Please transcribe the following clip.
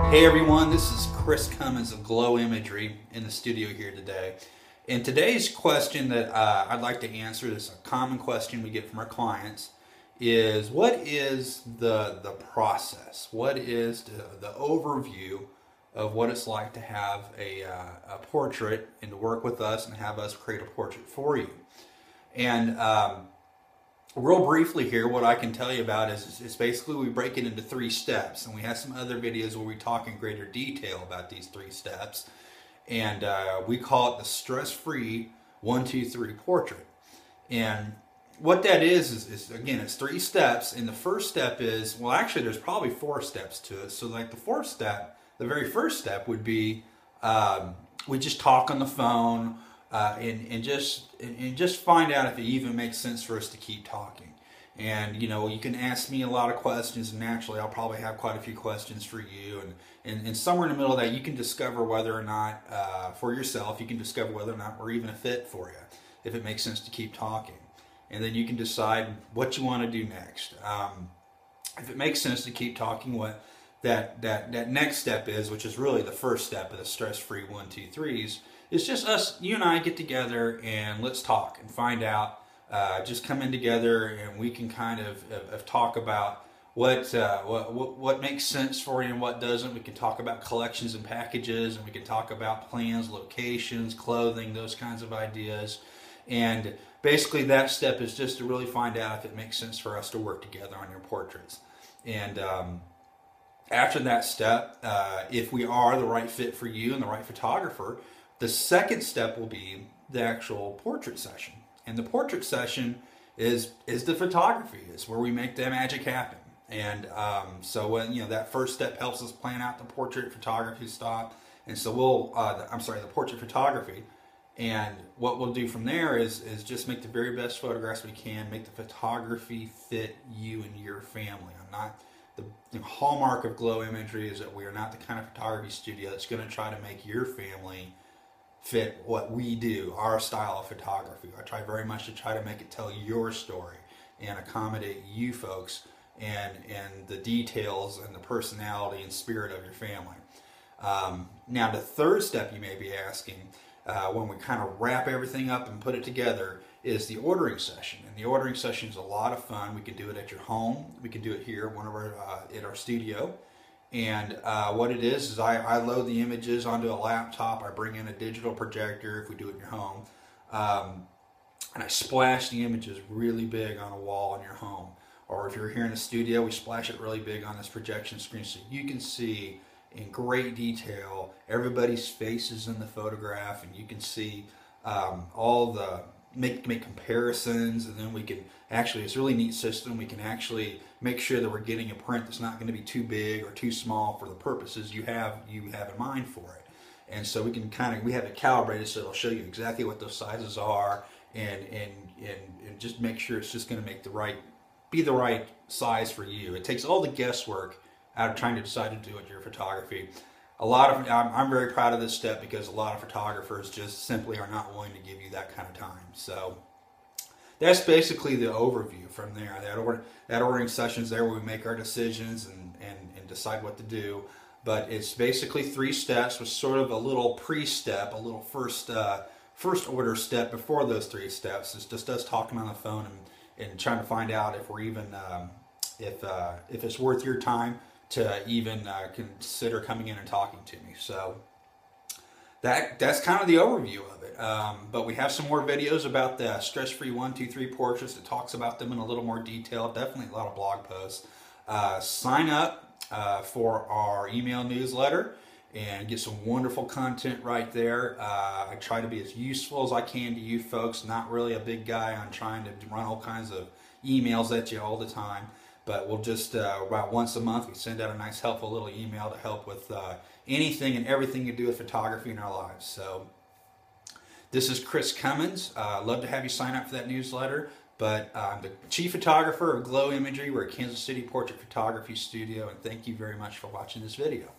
Hey everyone, this is Chris Cummins of Glow Imagery in the studio here today. And today's question that I'd like to answer, this is a common question we get from our clients, is what is the process? What is the overview of what it's like to have a portrait and to work with us and have us create a portrait for you? And real briefly here, what I can tell you about is basically we break it into 3 steps, and we have some other videos where we talk in greater detail about these 3 steps, and we call it the stress-free 1, 2, 3 portrait. And what that is again, it's 3 steps, and the first step is, well, actually there's probably 4 steps to it. So like the 4th step, the very first step would be we just talk on the phone. And just find out if it even makes sense for us to keep talking. And you know, you can ask me a lot of questions, and naturally I'll probably have quite a few questions for you, and somewhere in the middle of that you can discover whether or not for yourself, you can discover whether or not we're even a fit for you, if it makes sense to keep talking. And then you can decide what you want to do next. If it makes sense to keep talking, what that next step is, which is really the first step of the stress-free 1, 2, 3s, it's just us, you and I get together and let's talk and find out. Just come in together and we can kind of talk about what makes sense for you and what doesn't. We can talk about collections and packages, and we can talk about plans, locations, clothing, those kinds of ideas. And basically that step is just to really find out if it makes sense for us to work together on your portraits. And after that step, if we are the right fit for you and the right photographer, the second step will be the actual portrait session. And the portrait session is the photography. It's where we make the magic happen. And so when, you know, that first step helps us plan out the portrait photography stop. And so we'll, the portrait photography. And what we'll do from there is just make the very best photographs we can, make the photography fit you and your family. The hallmark of Glow Imagery is that we are not the kind of photography studio that's going to try to make your family fit what we do, our style of photography. I try very much to try to make it tell your story and accommodate you folks and the details and the personality and spirit of your family. Now the third step you may be asking, when we kind of wrap everything up and put it together, is the ordering session. And the ordering session is a lot of fun. We can do it at your home. We can do it here at our studio. And what it is I load the images onto a laptop. I bring in a digital projector if we do it in your home. And I splash the images really big on a wall in your home. Or if you're here in the studio, we splash it really big on this projection screen so you can see in great detail everybody's faces in the photograph, and you can see all the make comparisons, and then we can actually, it's a really neat system, we can actually make sure that we're getting a print that's not going to be too big or too small for the purposes you have in mind for it. And so we can we have it calibrated so it'll show you exactly what those sizes are, and just make sure it's just going to be the right size for you. It takes all the guesswork out of trying to decide to do with your photography. I'm very proud of this step because a lot of photographers just simply are not willing to give you that kind of time. So that's basically the overview from there. That ordering session's there where we make our decisions and decide what to do. But it's basically 3 steps with sort of a little pre-step, a little first order step before those 3 steps. It's just us talking on the phone and trying to find out if we're even if it's worth your time to even consider coming in and talking to me. So that's kind of the overview of it. But we have some more videos about the stress-free 1, 2, 3 portraits that talks about them in a little more detail. Definitely a lot of blog posts. Sign up for our email newsletter and get some wonderful content right there. I try to be as useful as I can to you folks. Not really a big guy on trying to run all kinds of emails at you all the time. But we'll just, about once a month, we send out a nice helpful little email to help with anything and everything you do with photography in our lives. So this is Chris Cummins. Love to have you sign up for that newsletter. But I'm the chief photographer of Glow Imagery. We're a Kansas City portrait photography studio. And thank you very much for watching this video.